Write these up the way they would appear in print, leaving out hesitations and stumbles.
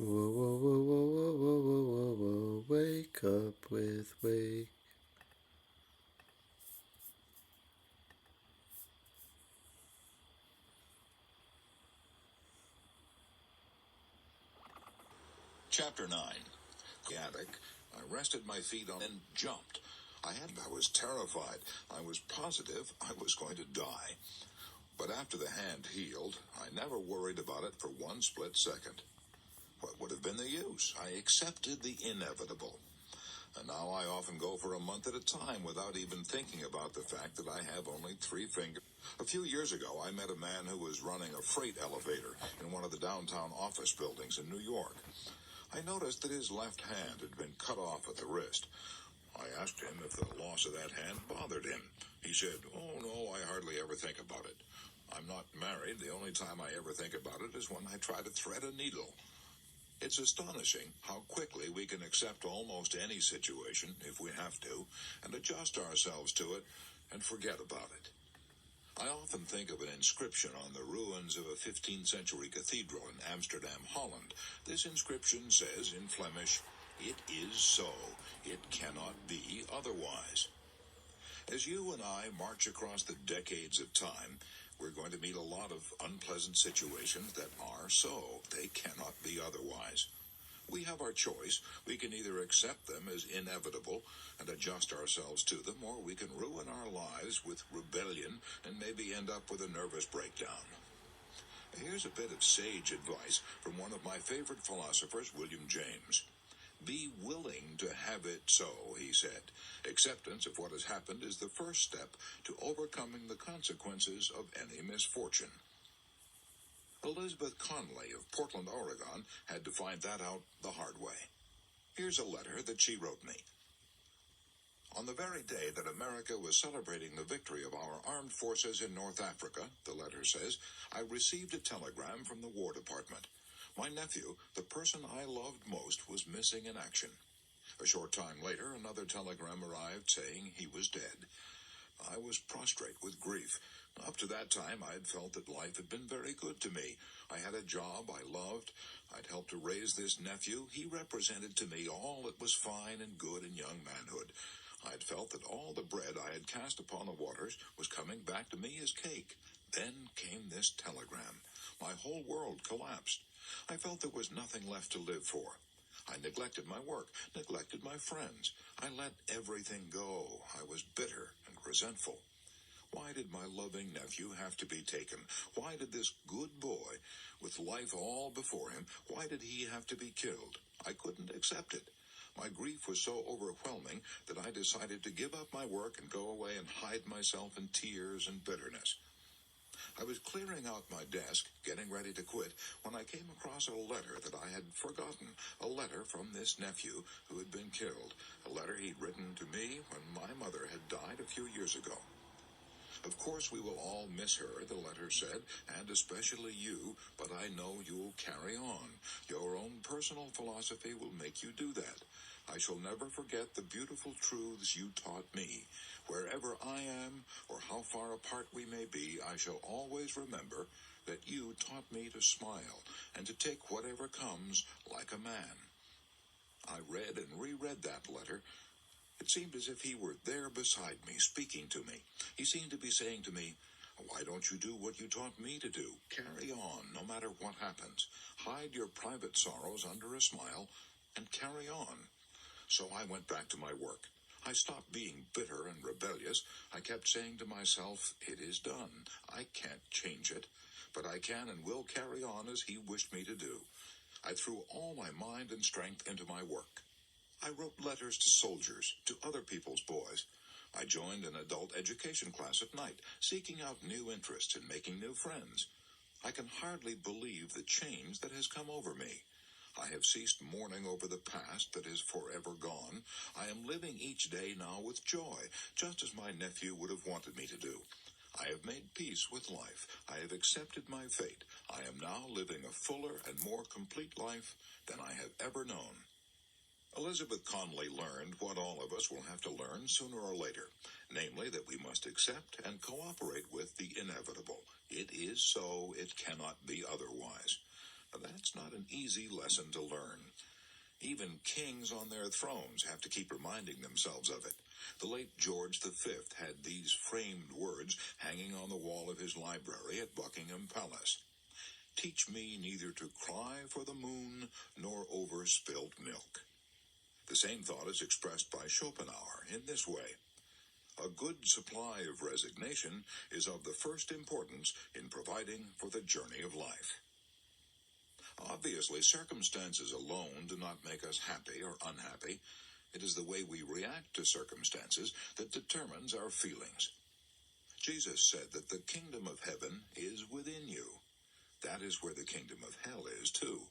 Whoa, whoa, whoa, whoa, whoa, whoa, whoa, whoa, whoa, wake up with wake. Chapter 9. The attic. I rested my feet on and jumped. I was terrified. I was positive I was going to die. But after the hand healed, I never worried about it for one split second. What would have been the use? I accepted the inevitable. And now I often go for a month at a time without even thinking about the fact that I have only 3 fingers. A few years ago, I met a man who was running a freight elevator in one of the downtown office buildings in New York. I noticed that his left hand had been cut off at the wrist. I asked him if the loss of that hand bothered him. He said, "Oh, no, I hardly ever think about it. I'm not married. The only time I ever think about it is when I try to thread a needle." It's astonishing how quickly we can accept almost any situation, if we have to, and adjust ourselves to it and forget about it. I often think of an inscription on the ruins of a 15th century cathedral in Amsterdam, Holland. This inscription says in Flemish, "It is so. It cannot be otherwise." As you and I march across the decades of time, we're going to meet a lot of unpleasant situations that are so. They cannot be otherwise. We have our choice. We can either accept them as inevitable and adjust ourselves to them, or we can ruin our lives with rebellion and maybe end up with a nervous breakdown. Here's a bit of sage advice from one of my favorite philosophers, William James. "Be willing to have it so," he said. "Acceptance of what has happened is the first step to overcoming the consequences of any misfortune." Elizabeth Conley of Portland, Oregon, had to find that out the hard way. Here's a letter that she wrote me. "On the very day that America was celebrating the victory of our armed forces in North Africa," the letter says, "I received a telegram from the War Department. My nephew, the person I loved most, was missing in action. A short time later, another telegram arrived saying he was dead. I was prostrate with grief. Up to that time, I had felt that life had been very good to me. I had a job I loved. I'd helped to raise this nephew. He represented to me all that was fine and good in young manhood. I'd felt that all the bread I had cast upon the waters was coming back to me as cake. Then came this telegram. My whole world collapsed. I felt there was nothing left to live for. I neglected my work, neglected my friends. I let everything go. I was bitter and resentful. Why did my loving nephew have to be taken? Why did this good boy, with life all before him, why did he have to be killed? I couldn't accept it. My grief was so overwhelming that I decided to give up my work and go away and hide myself in tears and bitterness. I was clearing out my desk, getting ready to quit, when I came across a letter that I had forgotten, a letter from this nephew who had been killed, a letter he'd written to me when my mother had died a few years ago. Of course we will all miss her, the letter said, and especially you, but I know you'll carry on. Your own personal philosophy will make you do that. I shall never forget the beautiful truths you taught me. Wherever I am, or how far apart we may be, I shall always remember that you taught me to smile and to take whatever comes like a man." I read and reread that letter. It seemed as if he were there beside me, speaking to me. He seemed to be saying to me, "Why don't you do what you taught me to do? Carry on, no matter what happens. Hide your private sorrows under a smile, and carry on." So I went back to my work. I stopped being bitter and rebellious. I kept saying to myself, "It is done. I can't change it, but I can and will carry on as he wished me to do." I threw all my mind and strength into my work. I wrote letters to soldiers, to other people's boys. I joined an adult education class at night, seeking out new interests and making new friends. I can hardly believe the change that has come over me. I have ceased mourning over the past that is forever gone. I am living each day now with joy, just as my nephew would have wanted me to do. I have made peace with life. I have accepted my fate. I am now living a fuller and more complete life than I have ever known. Elizabeth Conley learned what all of us will have to learn sooner or later, namely that we must accept and cooperate with the inevitable. It is so, it cannot be otherwise. That's not an easy lesson to learn. Even kings on their thrones have to keep reminding themselves of it. The late George V had these framed words hanging on the wall of his library at Buckingham Palace. "Teach me neither to cry for the moon nor over spilt milk." The same thought is expressed by Schopenhauer in this way: "A good supply of resignation is of the first importance in providing for the journey of life." Obviously, circumstances alone do not make us happy or unhappy. It is the way we react to circumstances that determines our feelings. Jesus said that the kingdom of heaven is within you. That is where the kingdom of hell is, too.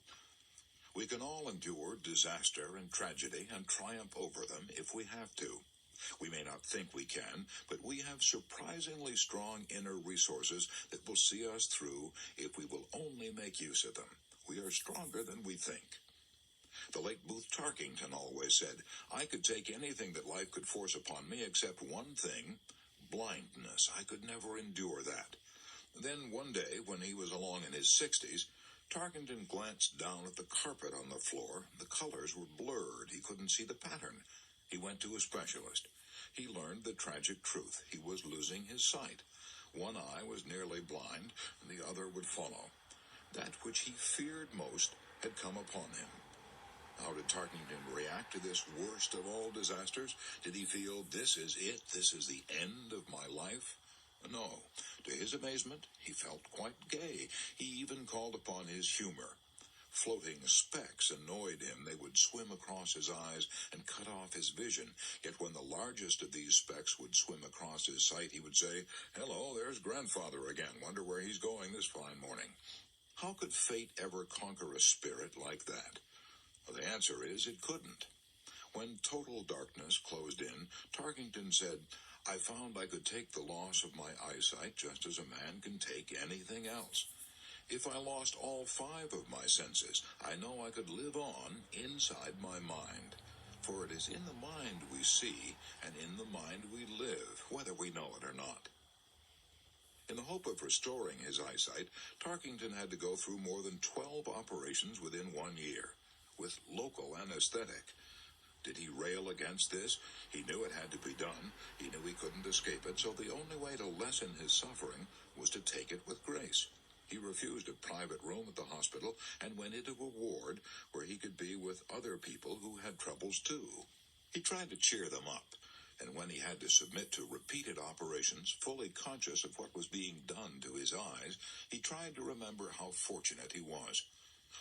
We can all endure disaster and tragedy and triumph over them if we have to. We may not think we can, but we have surprisingly strong inner resources that will see us through if we will only make use of them. We are stronger than we think. The late Booth Tarkington always said, "I could take anything that life could force upon me except one thing, blindness. I could never endure that." Then one day, when he was along in his 60s, Tarkington glanced down at the carpet on the floor. The colors were blurred. He couldn't see the pattern. He went to a specialist. He learned the tragic truth. He was losing his sight. One eye was nearly blind, and the other would follow. That which he feared most had come upon him. How did Tarkington react to this worst of all disasters? Did he feel, "This is it, this is the end of my life"? No. To his amazement, he felt quite gay. He even called upon his humor. Floating specks annoyed him. They would swim across his eyes and cut off his vision. Yet when the largest of these specks would swim across his sight, he would say, "Hello, there's grandfather again. Wonder where he's going this fine morning." How could fate ever conquer a spirit like that? Well, the answer is it couldn't. When total darkness closed in, Tarkington said, "I found I could take the loss of my eyesight just as a man can take anything else. If I lost all 5 of my senses, I know I could live on inside my mind. For it is in the mind we see, and in the mind we live, whether we know it or not." In the hope of restoring his eyesight, Tarkington had to go through more than 12 operations within 1 year, with local anesthetic. Did he rail against this? He knew it had to be done. He knew he couldn't escape it, so the only way to lessen his suffering was to take it with grace. He refused a private room at the hospital and went into a ward where he could be with other people who had troubles too. He tried to cheer them up, and when he had to submit to repeated operations, fully conscious of what was being done to his eyes, he tried to remember how fortunate he was.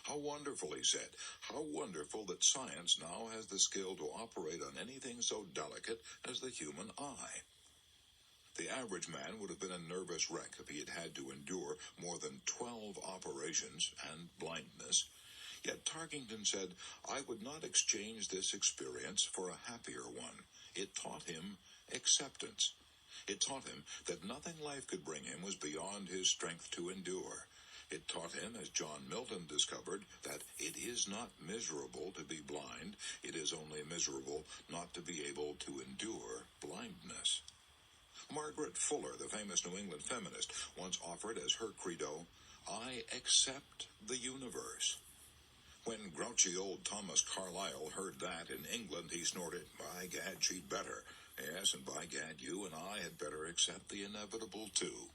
How wonderful, he said, how wonderful that science now has the skill to operate on anything so delicate as the human eye. The average man would have been a nervous wreck if he had had to endure more than 12 operations and blindness. Yet Tarkington said, "I would not exchange this experience for a happier one." It taught him acceptance. It taught him that nothing life could bring him was beyond his strength to endure. It taught him, as John Milton discovered, that it is not miserable to be blind. It is only miserable not to be able to endure blindness. Margaret Fuller, the famous New England feminist, once offered as her credo, "I accept the universe." When grouchy old Thomas Carlyle heard that in England, he snorted, "By gad, she'd better. Yes, and by gad, you and I had better accept the inevitable, too."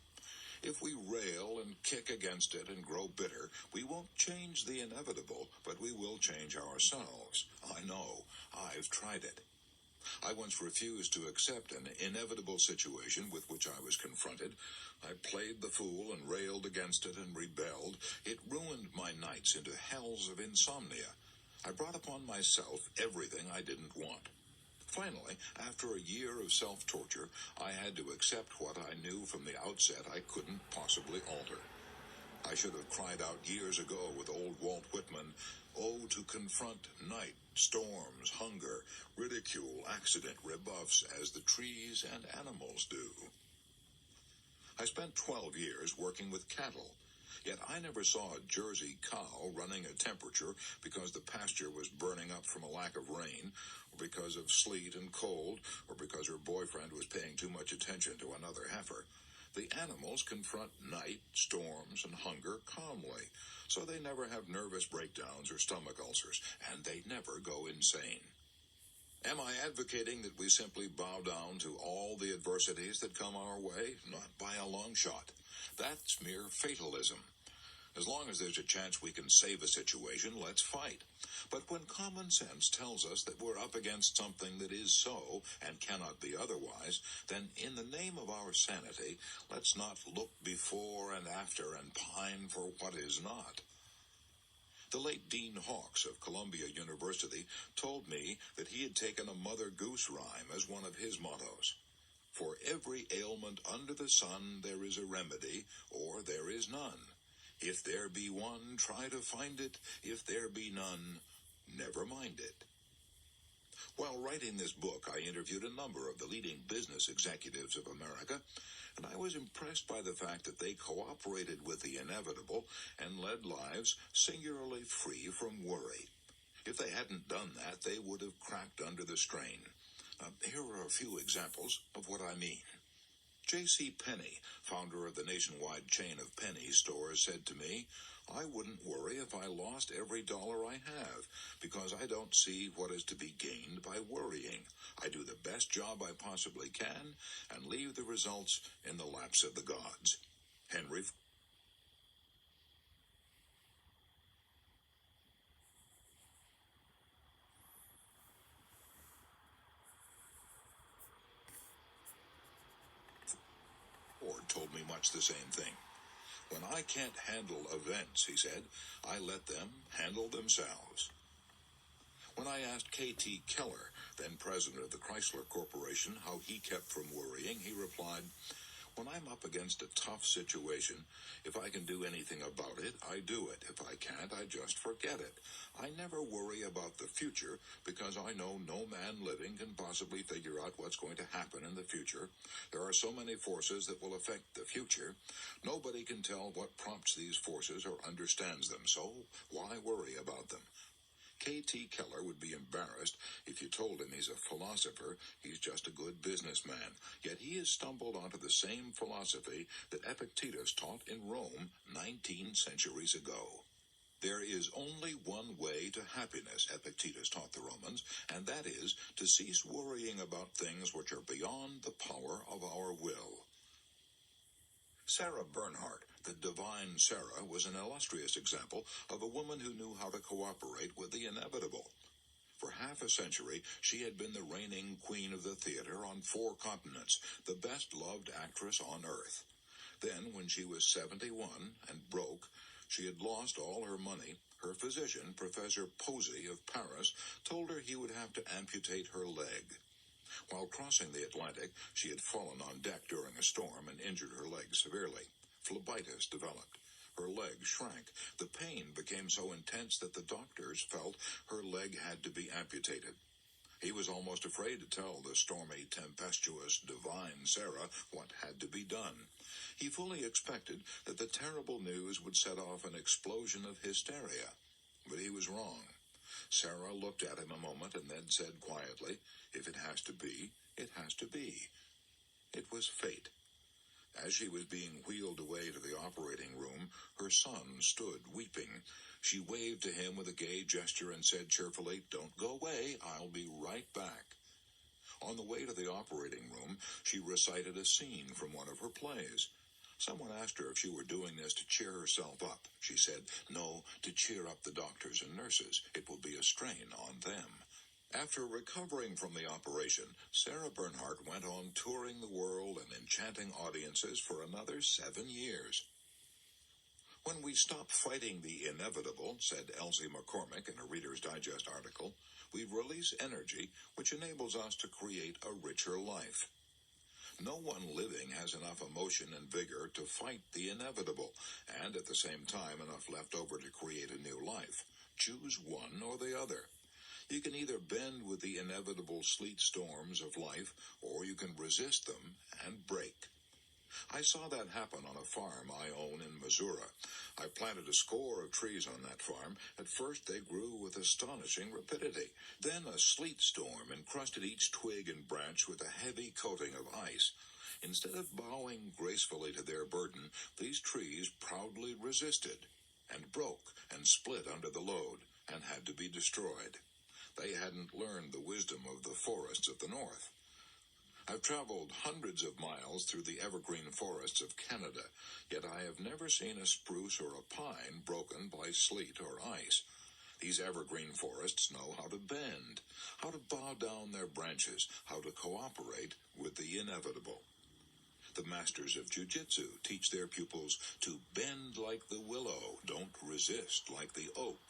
If we rail and kick against it and grow bitter, we won't change the inevitable, but we will change ourselves. I know. I've tried it. I once refused to accept an inevitable situation with which I was confronted. I played the fool and railed against it and rebelled. It ruined my nights into hells of insomnia. I brought upon myself everything I didn't want. Finally, after a year of self-torture, I had to accept what I knew from the outset I couldn't possibly alter. I should have cried out years ago with old Walt Whitman, "Oh, to confront night, storms, hunger, ridicule, accident, rebuffs, as the trees and animals do." I spent 12 years working with cattle. Yet I never saw a Jersey cow running a temperature because the pasture was burning up from a lack of rain, or because of sleet and cold, or because her boyfriend was paying too much attention to another heifer. The animals confront night, storms, and hunger calmly, so they never have nervous breakdowns or stomach ulcers, and they never go insane. Am I advocating that we simply bow down to all the adversities that come our way? Not by a long shot. That's mere fatalism. As long as there's a chance we can save a situation, let's fight. But when common sense tells us that we're up against something that is so and cannot be otherwise, then in the name of our sanity, let's not look before and after and pine for what is not. The late Dean Hawkes of Columbia University told me that he had taken a Mother Goose rhyme as one of his mottos. For every ailment under the sun there is a remedy, or there is none. If there be one, try to find it. If there be none, never mind it. While writing this book, I interviewed a number of the leading business executives of America, and I was impressed by the fact that they cooperated with the inevitable and led lives singularly free from worry. If they hadn't done that, they would have cracked under the strain. Here are a few examples of what I mean. J.C. Penney, founder of the nationwide chain of Penny stores, said to me, "I wouldn't worry if I lost every dollar I have, because I don't see what is to be gained by worrying. I do the best job I possibly can and leave the results in the laps of the gods." Henry Ford told me much the same thing. "When I can't handle events," he said, "I let them handle themselves." When I asked K.T. Keller, then president of the Chrysler Corporation, how he kept from worrying, he replied, "When I'm up against a tough situation, if I can do anything about it, I do it. If I can't, I just forget it. I never worry about the future because I know no man living can possibly figure out what's going to happen in the future. There are so many forces that will affect the future. Nobody can tell what prompts these forces or understands them, so why worry about them?" K.T. Keller would be embarrassed if you told him he's a philosopher. He's just a good businessman. Yet he has stumbled onto the same philosophy that Epictetus taught in Rome 19 centuries ago. There is only one way to happiness, Epictetus taught the Romans, and that is to cease worrying about things which are beyond the power of our will. Sarah Bernhardt, the divine Sarah, was an illustrious example of a woman who knew how to cooperate with the inevitable. For half a century, she had been the reigning queen of the theater on 4 continents, the best-loved actress on earth. Then, when she was 71 and broke, she had lost all her money. Her physician, Professor Posey of Paris, told her he would have to amputate her leg. While crossing the Atlantic, she had fallen on deck during a storm and injured her leg severely. Phlebitis developed. Her leg shrank. The pain became so intense that the doctors felt her leg had to be amputated. He was almost afraid to tell the stormy, tempestuous, divine Sarah what had to be done. He fully expected that the terrible news would set off an explosion of hysteria. But he was wrong. Sarah looked at him a moment and then said quietly, "If it has to be, it has to be." It was fate. As she was being wheeled away to the operating room, her son stood weeping. She waved to him with a gay gesture and said cheerfully, "Don't go away, I'll be right back." On the way to the operating room, she recited a scene from one of her plays. Someone asked her if she were doing this to cheer herself up. She said, "No, to cheer up the doctors and nurses. It will be a strain on them." After recovering from the operation, Sarah Bernhardt went on touring the world and enchanting audiences for another 7 years. "When we stop fighting the inevitable," said Elsie McCormick in a Reader's Digest article, "we release energy which enables us to create a richer life." No one living has enough emotion and vigor to fight the inevitable, and at the same time enough left over to create a new life. Choose one or the other. You can either bend with the inevitable sleet storms of life, or you can resist them and break. I saw that happen on a farm I own in Missouri. I planted a score of trees on that farm. At first they grew with astonishing rapidity. Then a sleet storm encrusted each twig and branch with a heavy coating of ice. Instead of bowing gracefully to their burden, these trees proudly resisted and broke and split under the load and had to be destroyed. They hadn't learned the wisdom of the forests of the north. I've traveled hundreds of miles through the evergreen forests of Canada, yet I have never seen a spruce or a pine broken by sleet or ice. These evergreen forests know how to bend, how to bow down their branches, how to cooperate with the inevitable. The masters of jiu-jitsu teach their pupils to bend like the willow, don't resist like the oak.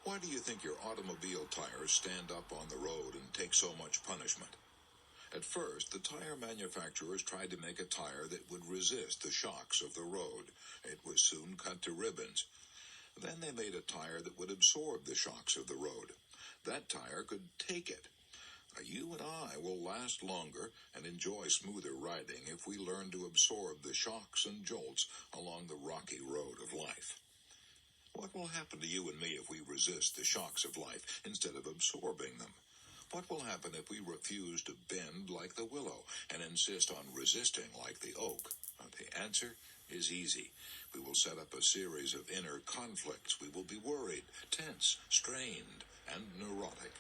Why do you think your automobile tires stand up on the road and take so much punishment? At first, the tire manufacturers tried to make a tire that would resist the shocks of the road. It was soon cut to ribbons. Then they made a tire that would absorb the shocks of the road. That tire could take it. You and I will last longer and enjoy smoother riding if we learn to absorb the shocks and jolts along the rocky road of life. What will happen to you and me if we resist the shocks of life instead of absorbing them? What will happen if we refuse to bend like the willow and insist on resisting like the oak? The answer is easy. We will set up a series of inner conflicts. We will be worried, tense, strained, and neurotic.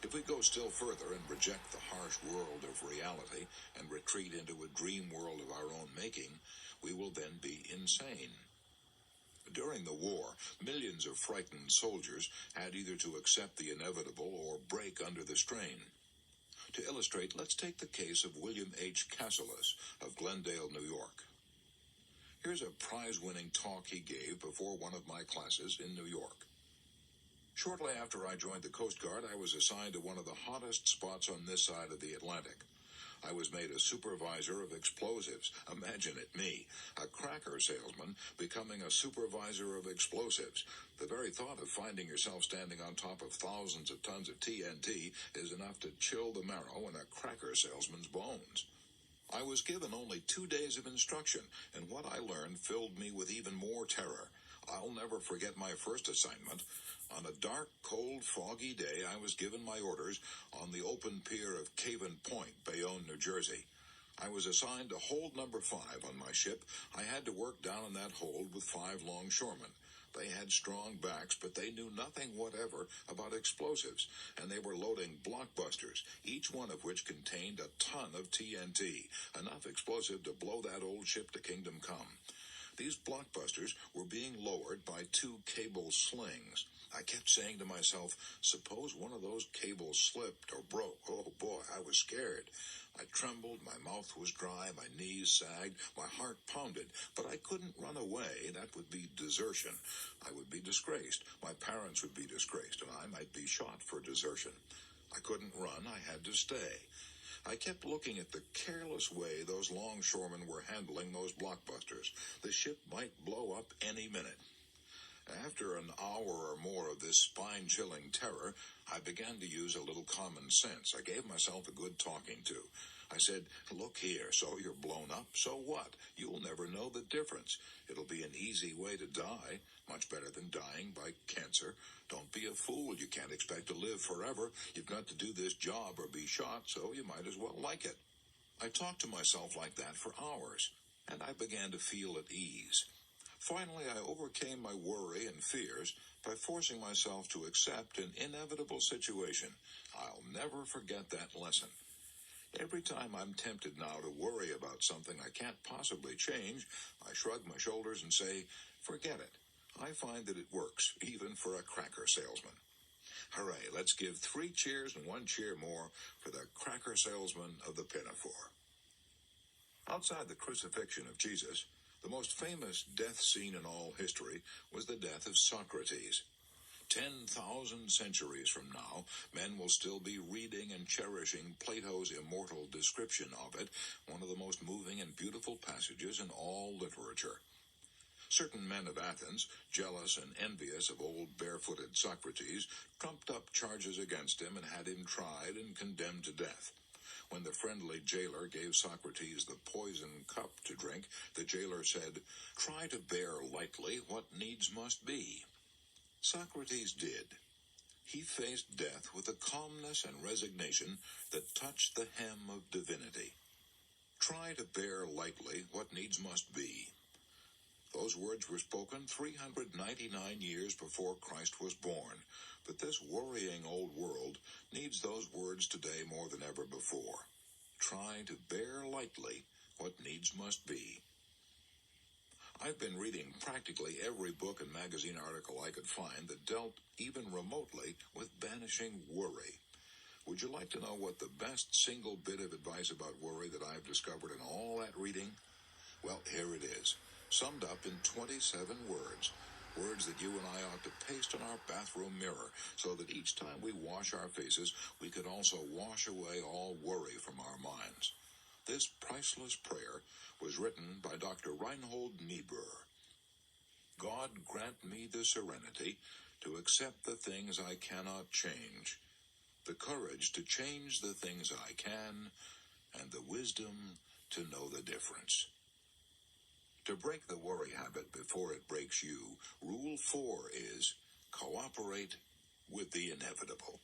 If we go still further and reject the harsh world of reality and retreat into a dream world of our own making, we will then be insane. During the war, millions of frightened soldiers had either to accept the inevitable or break under the strain. To illustrate, let's take the case of William H. Cassilis of Glendale, New York. Here's a prize-winning talk he gave before one of my classes in New York. Shortly after I joined the Coast Guard, I was assigned to one of the hottest spots on this side of the Atlantic. I was made a supervisor of explosives. Imagine it, me, a cracker salesman, becoming a supervisor of explosives. The very thought of finding yourself standing on top of thousands of tons of TNT is enough to chill the marrow in a cracker salesman's bones. I was given only 2 days of instruction, and what I learned filled me with even more terror. I'll never forget my first assignment. On a dark, cold, foggy day, I was given my orders on the open pier of Caven Point, Bayonne, New Jersey. I was assigned to hold number 5 on my ship. I had to work down in that hold with 5 longshoremen. They had strong backs, but they knew nothing whatever about explosives, and they were loading blockbusters, each one of which contained a ton of TNT, enough explosive to blow that old ship to kingdom come. These blockbusters were being lowered by 2 cable slings. I kept saying to myself, suppose one of those cables slipped or broke. Oh boy, I was scared. I trembled, my mouth was dry, my knees sagged, my heart pounded, but I couldn't run away. That would be desertion. I would be disgraced. My parents would be disgraced, and I might be shot for desertion. I couldn't run. I had to stay. I kept looking at the careless way those longshoremen were handling those blockbusters. The ship might blow up any minute. After an hour or more of this spine-chilling terror, I began to use a little common sense. I gave myself a good talking to. I said, look here, so you're blown up, so what? You'll never know the difference. It'll be an easy way to die, much better than dying by cancer. Don't be a fool. You can't expect to live forever. You've got to do this job or be shot, so you might as well like it. I talked to myself like that for hours, and I began to feel at ease. Finally, I overcame my worry and fears by forcing myself to accept an inevitable situation. I'll never forget that lesson. Every time I'm tempted now to worry about something I can't possibly change, I shrug my shoulders and say, forget it. I find that it works, even for a cracker salesman. Hooray, let's give 3 cheers and 1 cheer more for the cracker salesman of the pinafore. Outside the crucifixion of Jesus, the most famous death scene in all history was the death of Socrates. 10,000 centuries from now, men will still be reading and cherishing Plato's immortal description of it, one of the most moving and beautiful passages in all literature. Certain men of Athens, jealous and envious of old barefooted Socrates, trumped up charges against him and had him tried and condemned to death. When the friendly jailer gave Socrates the poison cup to drink, the jailer said, try to bear lightly what needs must be. Socrates did. He faced death with a calmness and resignation that touched the hem of divinity. Try to bear lightly what needs must be. Those words were spoken 399 years before Christ was born, but this worrying old world needs those words today more than ever before. Try to bear lightly what needs must be. I've been reading practically every book and magazine article I could find that dealt even remotely with banishing worry. Would you like to know what the best single bit of advice about worry that I've discovered in all that reading? Well, here it is, summed up in 27 words. Words that you and I ought to paste on our bathroom mirror so that each time we wash our faces, we could also wash away all worry from our minds. This priceless prayer was written by Dr. Reinhold Niebuhr. God grant me the serenity to accept the things I cannot change, the courage to change the things I can, and the wisdom to know the difference. To break the worry habit before it breaks you, Rule 4 is cooperate with the inevitable.